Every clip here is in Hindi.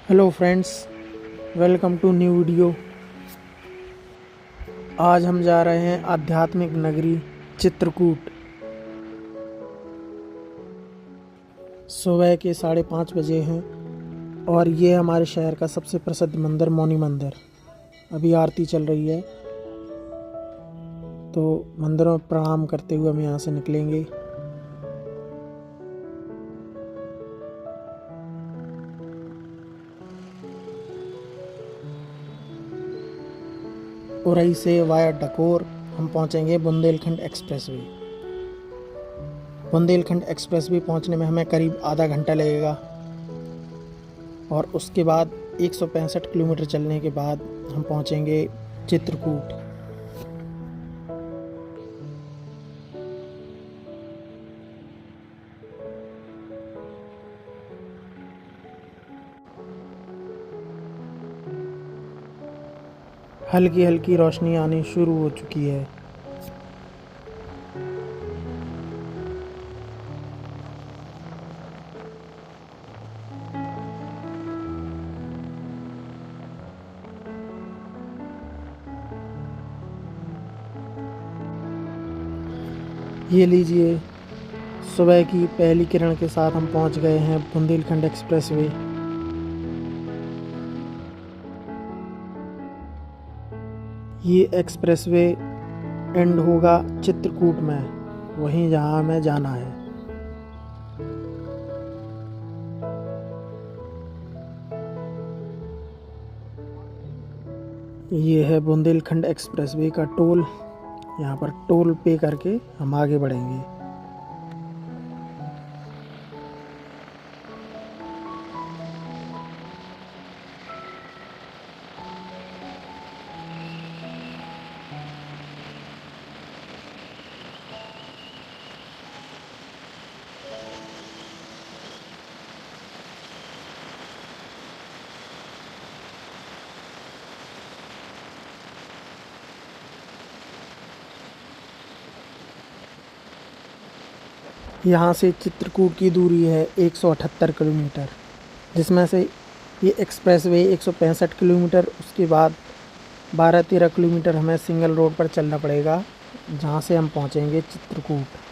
Hello friends, welcome to new video. आज हम जा रहे हैं आध्यात्मिक नगरी चित्रकूट। सुबह के 5:30 बजे हैं और ये हमारे शहर का सबसे प्रसिद्ध मंदिर मौनी मंदिर। अभी आरती चल रही है तो मंदिर में प्रणाम करते हुए हम यहाँ से निकलेंगे। उरई से वाया डकोर हम पहुँचेंगे बुंदेलखंड एक्सप्रेसवे। बुंदेलखंड एक्सप्रेसवे पहुँचने में हमें करीब आधा घंटा लगेगा और उसके बाद 165 किलोमीटर चलने के बाद हम पहुँचेंगे चित्रकूट। हल्की हल्की रोशनी आनी शुरू हो चुकी है। ये लीजिए, सुबह की पहली किरण के साथ हम पहुंच गए हैं बुंदेलखंड एक्सप्रेसवे। ये एक्सप्रेसवे एंड होगा चित्रकूट में, वहीं जहां हमें जाना है। ये है बुंदेलखंड एक्सप्रेसवे का टोल। यहाँ पर टोल पे करके हम आगे बढ़ेंगे। यहाँ से चित्रकूट की दूरी है 178 किलोमीटर, जिसमें से ये एक्सप्रेसवे 165 किलोमीटर, उसके बाद 12-13 किलोमीटर हमें सिंगल रोड पर चलना पड़ेगा, जहाँ से हम पहुँचेंगे चित्रकूट।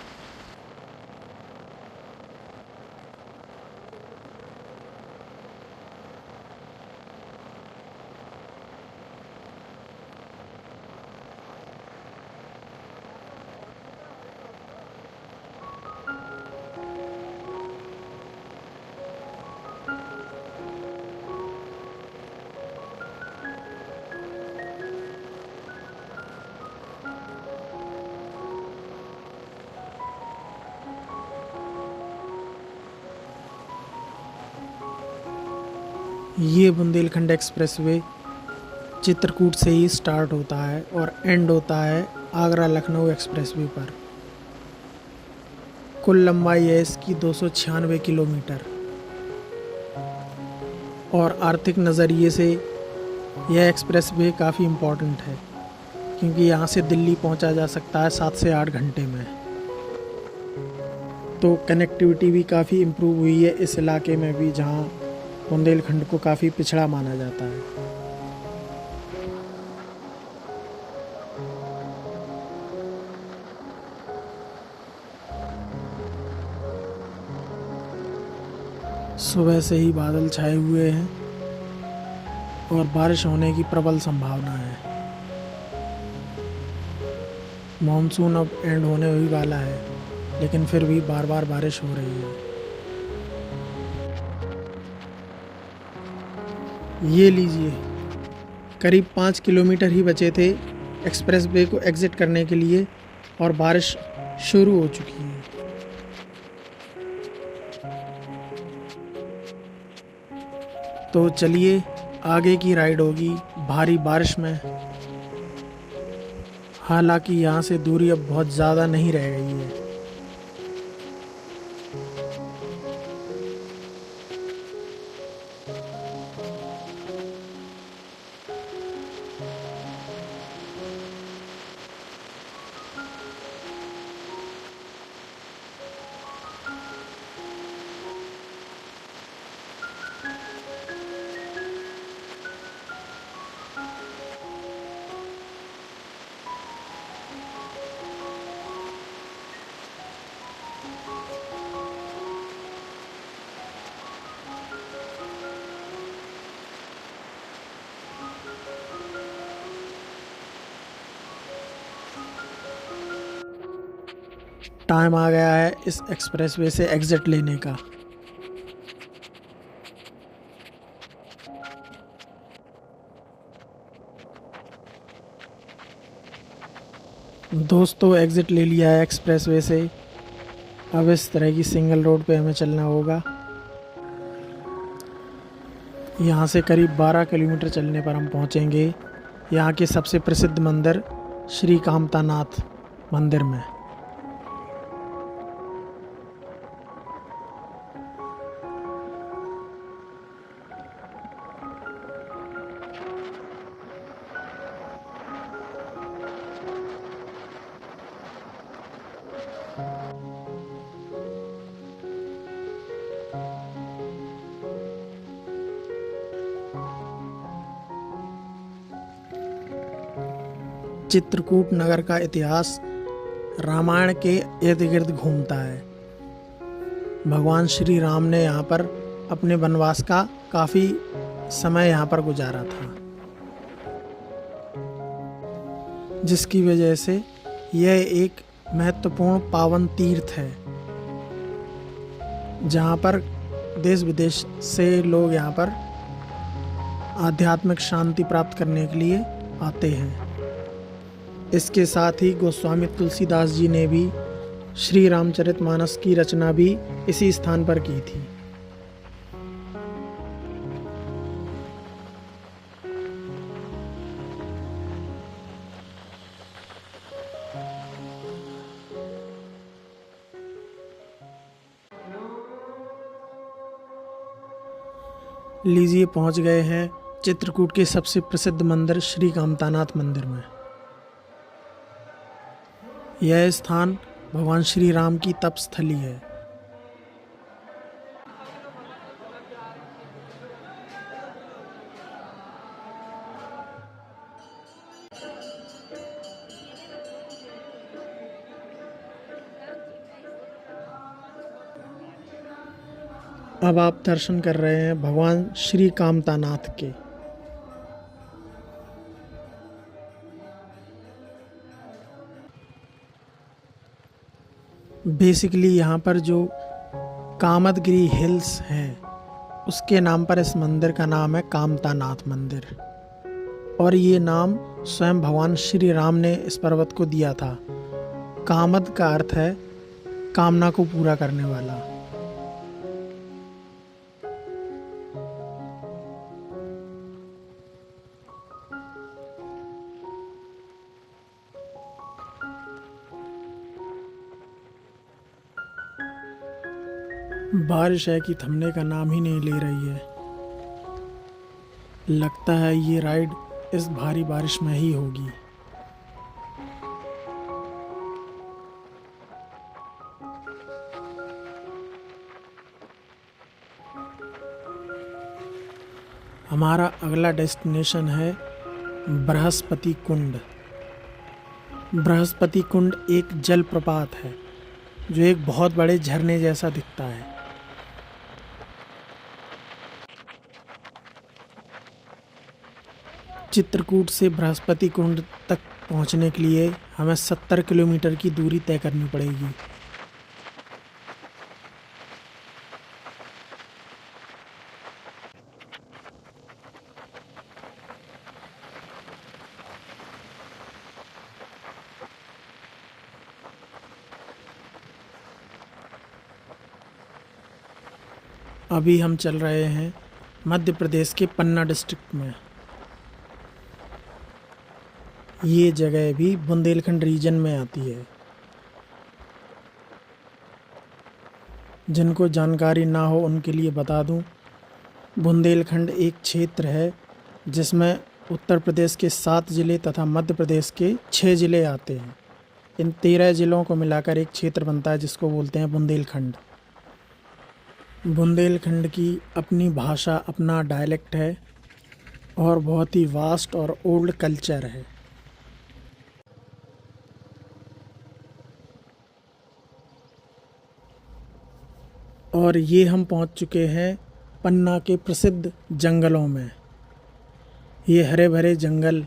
ये बुंदेलखंड एक्सप्रेसवे चित्रकूट से ही स्टार्ट होता है और एंड होता है आगरा लखनऊ एक्सप्रेसवे पर। कुल लंबाई है इसकी 296 किलोमीटर और आर्थिक नज़रिए से यह एक्सप्रेसवे काफ़ी इम्पोर्टेंट है, क्योंकि यहाँ से दिल्ली पहुँचा जा सकता है 7 से 8 घंटे में। तो कनेक्टिविटी भी काफ़ी इम्प्रूव हुई है इस इलाके में भी, जहाँ बुंदेलखंड को काफ़ी पिछड़ा माना जाता है। सुबह से ही बादल छाए हुए हैं और बारिश होने की प्रबल संभावना है। मॉनसून अब एंड होने ही वाला है, लेकिन फिर भी बार बार बारिश हो रही है। ये लीजिए, करीब 5 किलोमीटर ही बचे थे एक्सप्रेसवे को एग्ज़िट करने के लिए और बारिश शुरू हो चुकी है। तो चलिए, आगे की राइड होगी भारी बारिश में। हालांकि यहाँ से दूरी अब बहुत ज़्यादा नहीं रह गई है। टाइम आ गया है इस एक्सप्रेसवे से एग्ज़िट लेने का। दोस्तों एग्ज़िट ले लिया है एक्सप्रेसवे से। अब इस तरह की सिंगल रोड पे हमें चलना होगा। यहाँ से करीब 12 किलोमीटर चलने पर हम पहुँचेंगे यहाँ के सबसे प्रसिद्ध मंदिर श्री कामतानाथ मंदिर में। चित्रकूट नगर का इतिहास रामायण के इर्द गिर्द घूमता है। भगवान श्री राम ने यहाँ पर अपने वनवास का काफ़ी समय यहाँ पर गुजारा था, जिसकी वजह से यह एक महत्वपूर्ण पावन तीर्थ है जहाँ पर देश विदेश से लोग यहाँ पर आध्यात्मिक शांति प्राप्त करने के लिए आते हैं। इसके साथ ही गोस्वामी तुलसीदास जी ने भी श्री रामचरितमानस की रचना भी इसी स्थान पर की थी। लीजिए पहुंच गए हैं चित्रकूट के सबसे प्रसिद्ध मंदिर श्री कामतानाथ मंदिर में। यह स्थान भगवान श्री राम की तपस्थली है। अब आप दर्शन कर रहे हैं भगवान श्री कामतानाथ के। बेसिकली यहाँ पर जो कामदगिरी हिल्स है उसके नाम पर इस मंदिर का नाम है कामतानाथ मंदिर, और ये नाम स्वयं भगवान श्री राम ने इस पर्वत को दिया था। कामद का अर्थ है कामना को पूरा करने वाला। बारिश है कि थमने का नाम ही नहीं ले रही है। लगता है ये राइड इस भारी बारिश में ही होगी। हमारा अगला डेस्टिनेशन है बृहस्पति कुंड। बृहस्पति कुंड एक जलप्रपात है जो एक बहुत बड़े झरने जैसा दिखता है। चित्रकूट से बृहस्पति कुंड तक पहुंचने के लिए हमें 70 किलोमीटर की दूरी तय करनी पड़ेगी। अभी हम चल रहे हैं मध्य प्रदेश के पन्ना डिस्ट्रिक्ट में। ये जगह भी बुंदेलखंड रीजन में आती है। जिनको जानकारी ना हो उनके लिए बता दूं, बुंदेलखंड एक क्षेत्र है जिसमें उत्तर प्रदेश के 7 ज़िले तथा मध्य प्रदेश के 6 ज़िले आते हैं। इन 13 ज़िलों को मिलाकर एक क्षेत्र बनता है जिसको बोलते हैं बुंदेलखंड। बुंदेलखंड की अपनी भाषा, अपना डायलेक्ट है और बहुत ही वास्ट और ओल्ड कल्चर है। और ये हम पहुंच चुके हैं पन्ना के प्रसिद्ध जंगलों में। ये हरे भरे जंगल,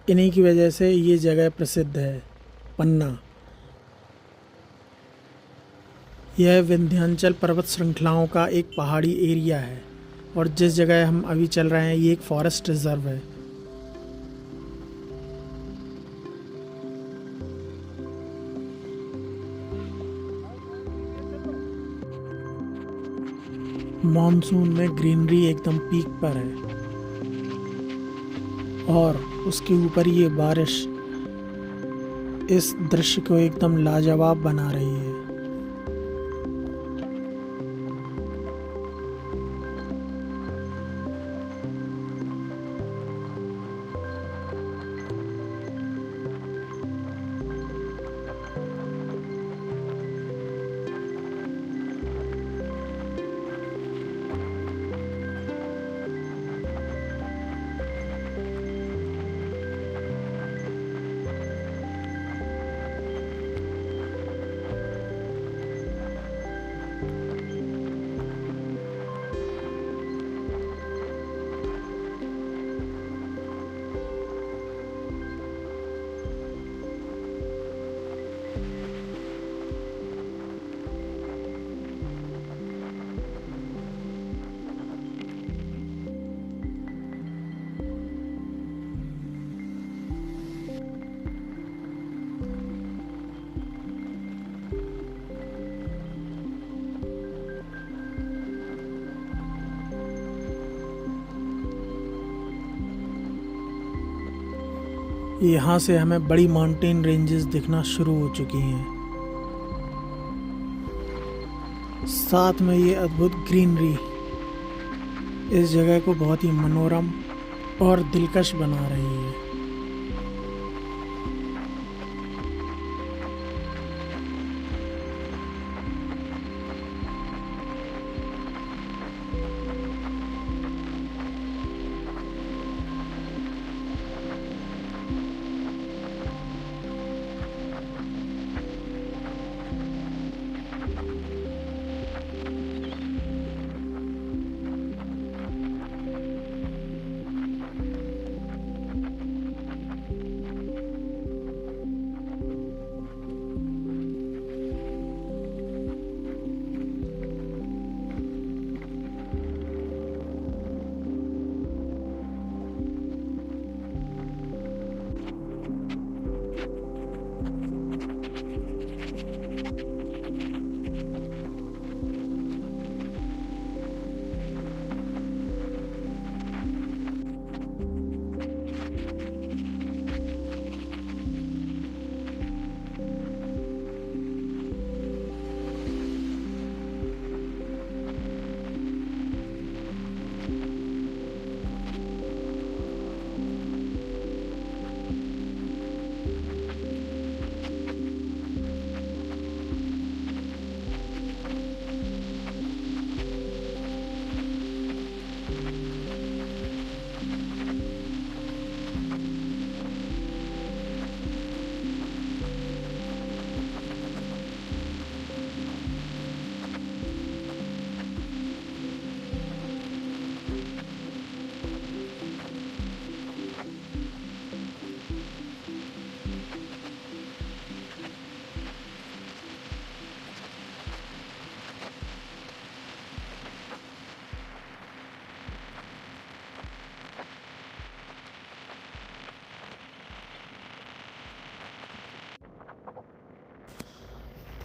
इन्हीं की वजह से ये जगह प्रसिद्ध है पन्ना। यह विंध्याचल पर्वत श्रृंखलाओं का एक पहाड़ी एरिया है और जिस जगह हम अभी चल रहे हैं ये एक फॉरेस्ट रिजर्व है। मॉनसून में ग्रीनरी एकदम पीक पर है और उसके ऊपर ये बारिश इस दृश्य को एकदम लाजवाब बना रही है। यहाँ से हमें बड़ी माउंटेन रेंजेस दिखना शुरू हो चुकी हैं, साथ में ये अद्भुत ग्रीनरी इस जगह को बहुत ही मनोरम और दिलकश बना रही है।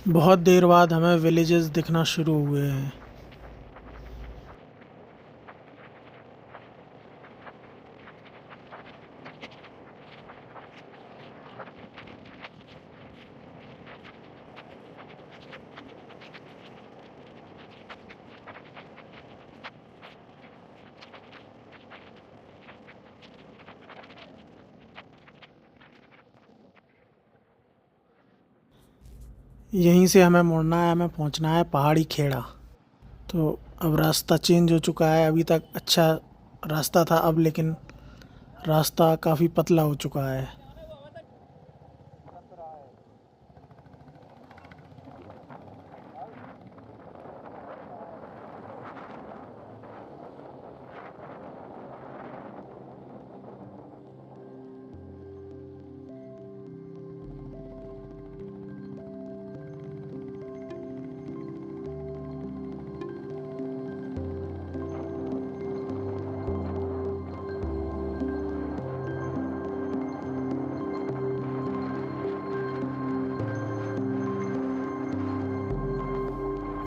बहुत देर बाद हमें विलेजेस दिखना शुरू हुए हैं। यहीं से हमें मुड़ना है, हमें पहुंचना है पहाड़ी खेड़ा। तो अब रास्ता चेंज हो चुका है, अभी तक अच्छा रास्ता था अब लेकिन रास्ता काफ़ी पतला हो चुका है।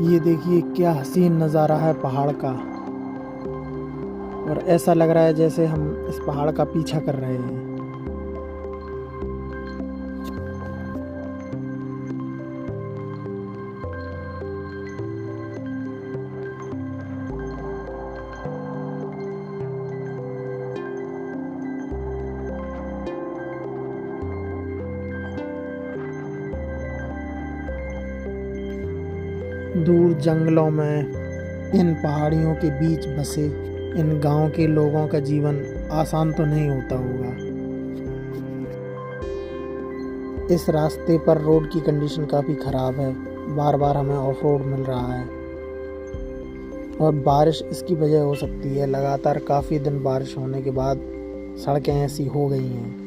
ये देखिए क्या हसीन नज़ारा है पहाड़ का, और ऐसा लग रहा है जैसे हम इस पहाड़ का पीछा कर रहे हैं। दूर जंगलों में इन पहाड़ियों के बीच बसे इन गांव के लोगों का जीवन आसान तो नहीं होता होगा। इस रास्ते पर रोड की कंडीशन काफ़ी ख़राब है, बार बार हमें ऑफ रोड मिल रहा है और बारिश इसकी वजह हो सकती है। लगातार काफ़ी दिन बारिश होने के बाद सड़कें ऐसी हो गई हैं।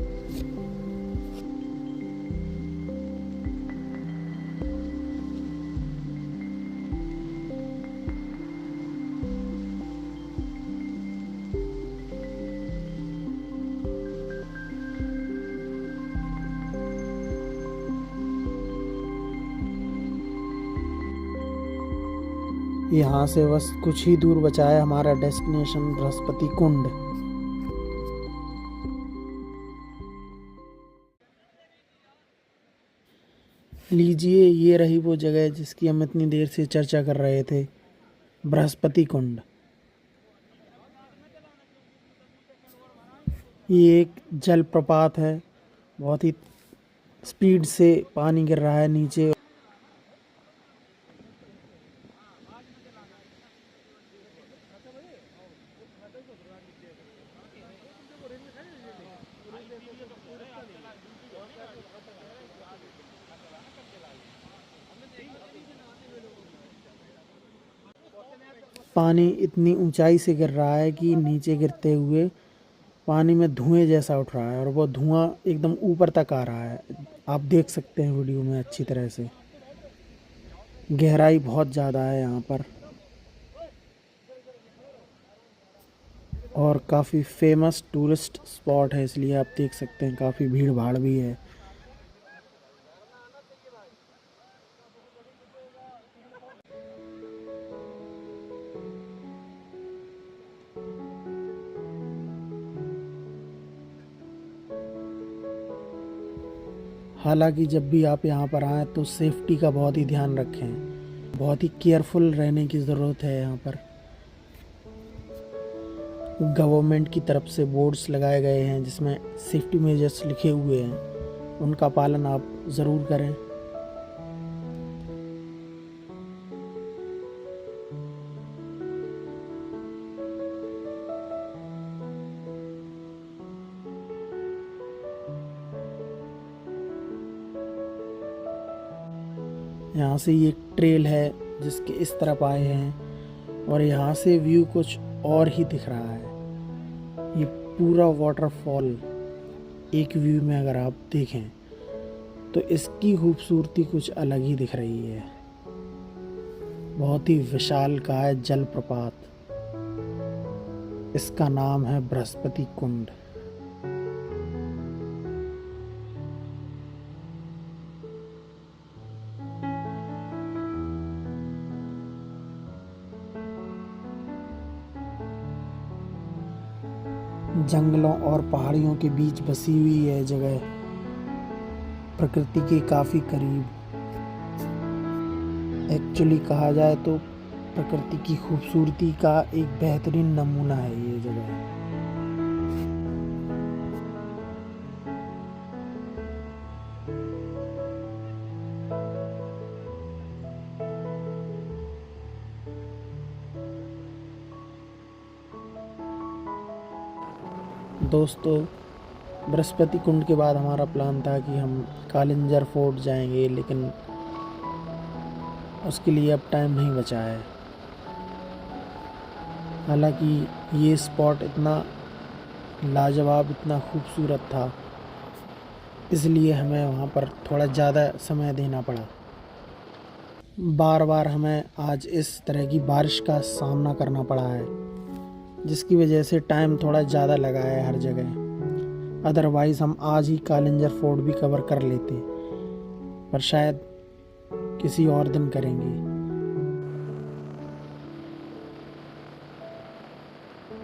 यहाँ से बस कुछ ही दूर बचा है हमारा डेस्टिनेशन बृहस्पति कुंड। लीजिए, ये रही वो जगह जिसकी हम इतनी देर से चर्चा कर रहे थे, बृहस्पति कुंड। ये एक जलप्रपात है, बहुत ही स्पीड से पानी गिर रहा है नीचे। पानी इतनी ऊंचाई से गिर रहा है कि नीचे गिरते हुए पानी में धुएं जैसा उठ रहा है और वो धुआं एकदम ऊपर तक आ रहा है। आप देख सकते हैं वीडियो में अच्छी तरह से। गहराई बहुत ज़्यादा है यहाँ पर और काफ़ी फेमस टूरिस्ट स्पॉट है, इसलिए आप देख सकते हैं काफ़ी भीड़ भाड़ भी है। हालांकि जब भी आप यहाँ पर आएँ तो सेफ्टी का बहुत ही ध्यान रखें, बहुत ही केयरफुल रहने की ज़रूरत है। यहाँ पर गवर्नमेंट की तरफ से बोर्ड्स लगाए गए हैं जिसमें सेफ्टी मेजर्स लिखे हुए हैं, उनका पालन आप ज़रूर करें। यहाँ से ये ट्रेल है जिसके इस तरफ आए हैं और यहाँ से व्यू कुछ और ही दिख रहा है। ये पूरा वाटरफॉल एक व्यू में अगर आप देखें तो इसकी खूबसूरती कुछ अलग ही दिख रही है। बहुत ही विशालकाय जलप्रपात, इसका नाम है बृहस्पति कुंड। जंगलों और पहाड़ियों के बीच बसी हुई है जगह, प्रकृति के काफ़ी करीब। एक्चुअली कहा जाए तो प्रकृति की खूबसूरती का एक बेहतरीन नमूना है ये जगह। दोस्तों, बृहस्पति कुंड के बाद हमारा प्लान था कि हम कालिंजर फोर्ट जाएंगे, लेकिन उसके लिए अब टाइम नहीं बचा है। हालांकि ये स्पॉट इतना लाजवाब, इतना खूबसूरत था, इसलिए हमें वहाँ पर थोड़ा ज़्यादा समय देना पड़ा। बार बार हमें आज इस तरह की बारिश का सामना करना पड़ा है, जिसकी वजह से टाइम थोड़ा ज़्यादा लगा है हर जगह। अदरवाइज़ हम आज ही कालिंजर फोर्ट भी कवर कर लेते, पर शायद किसी और दिन करेंगे। तो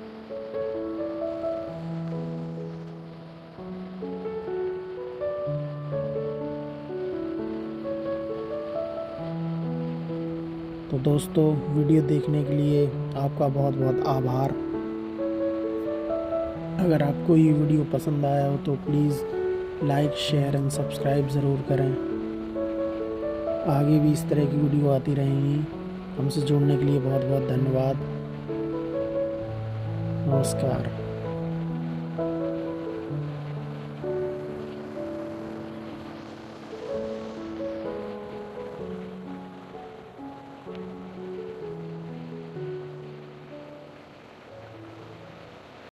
दोस्तों, वीडियो देखने के लिए आपका बहुत बहुत आभार। अगर आपको ये वीडियो पसंद आया हो तो please like, share and subscribe ज़रूर करें। आगे भी इस तरह की वीडियो आती रहेंगी। हमसे जुड़ने के लिए बहुत बहुत धन्यवाद। नमस्कार।